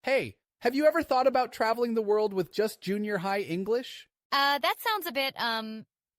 Hey, have you ever thought about traveling the world with just junior high English? That sounds a bit,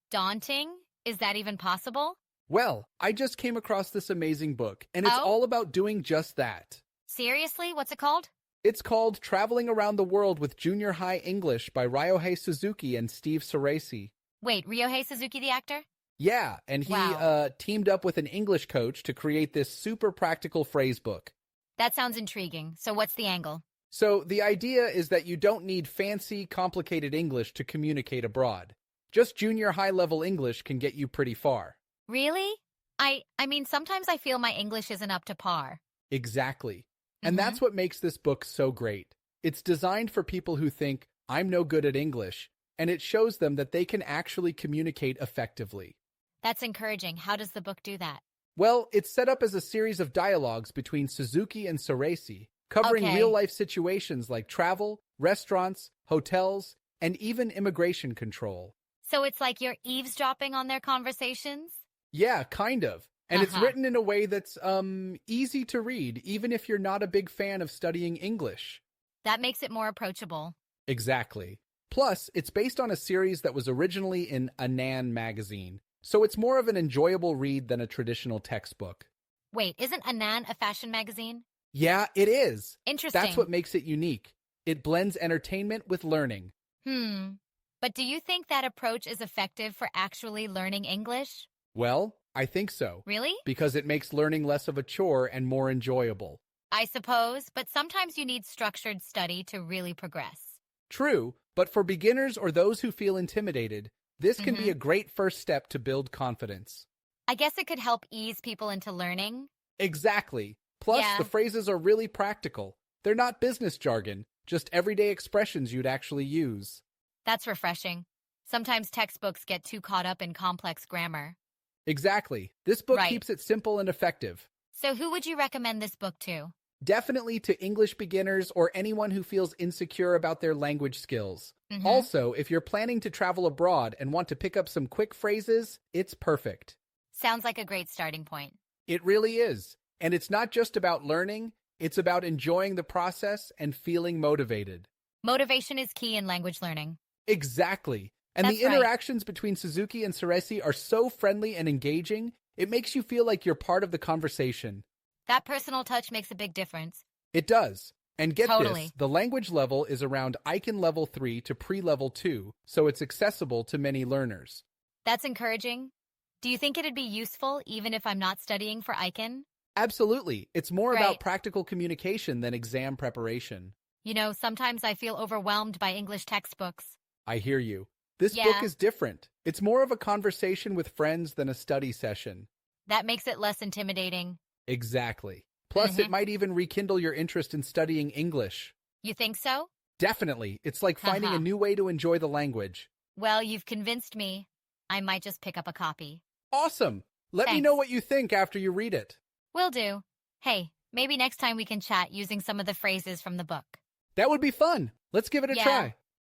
daunting. Is that even possible? Well, I just came across this amazing book, and it's Oh? all about doing just that. Seriously? What's it called? It's called Traveling Around the World with Junior High English by Ryohei Suzuki and Steve Soresi. Wait, Ryohei Suzuki, the actor? Yeah, and he Wow. teamed up with an English coach to create this super practical phrase book. That sounds intriguing. So what's the angle? So the idea is that you don't need fancy, complicated English to communicate abroad. Just junior high level English can get you pretty far. Really? I mean, sometimes I feel my English isn't up to par. Exactly. And that's what makes this book so great. It's designed for people who think, I'm no good at English, and it shows them that they can actually communicate effectively. That's encouraging. How does the book do that? Well, it's set up as a series of dialogues between Suzuki and Soresi, covering Okay. real-life situations like travel, restaurants, hotels, and even immigration control. So it's like you're eavesdropping on their conversations? Yeah, kind of. And it's Uh-huh. written in a way that's, easy to read, even if you're not a big fan of studying English. That makes it more approachable. Exactly. Plus, it's based on a series that was originally in Anan magazine, so it's more of an enjoyable read than a traditional textbook. Wait, isn't Anan a fashion magazine? Yeah, it is. Interesting. That's what makes it unique. It blends entertainment with learning. But do you think that approach is effective for actually learning English? Well, I think so. Really? Because it makes learning less of a chore and more enjoyable. I suppose, but sometimes you need structured study to really progress. True, but for beginners or those who feel intimidated, this can be a great first step to build confidence. I guess it could help ease people into learning. Exactly. Plus, Yeah. the phrases are really practical. They're not business jargon, just everyday expressions you'd actually use. That's refreshing. Sometimes textbooks get too caught up in complex grammar. Exactly. This book Right. keeps it simple and effective. So who would you recommend this book to? Definitely to English beginners or anyone who feels insecure about their language skills. Mhm. Also, if you're planning to travel abroad and want to pick up some quick phrases, it's perfect. Sounds like a great starting point. It really is. And it's not just about learning, it's about enjoying the process and feeling motivated. Motivation is key in language learning. Exactly. And That's the right. interactions between Suzuki and Soresi are so friendly and engaging, it makes you feel like you're part of the conversation. That personal touch makes a big difference. It does. And get Totally. this, the language level is around Icon Level 3 to Pre-Level 2, so it's accessible to many learners. That's encouraging. Do you think it'd be useful even if I'm not studying for Icon? Absolutely. It's more Great. about practical communication than exam preparation. You know, sometimes I feel overwhelmed by English textbooks. I hear you. This book Yeah. is different. It's more of a conversation with friends than a study session. That makes it less intimidating. Exactly. Plus, it might even rekindle your interest in studying English. You think so? Definitely. It's like finding a new way to enjoy the language. Well, you've convinced me. I might just pick up a copy. Awesome. Let me Thanks. know what you think after you read it. Will do. Hey, maybe next time we can chat using some of the phrases from the book. That would be fun. Let's give it a Yeah. try.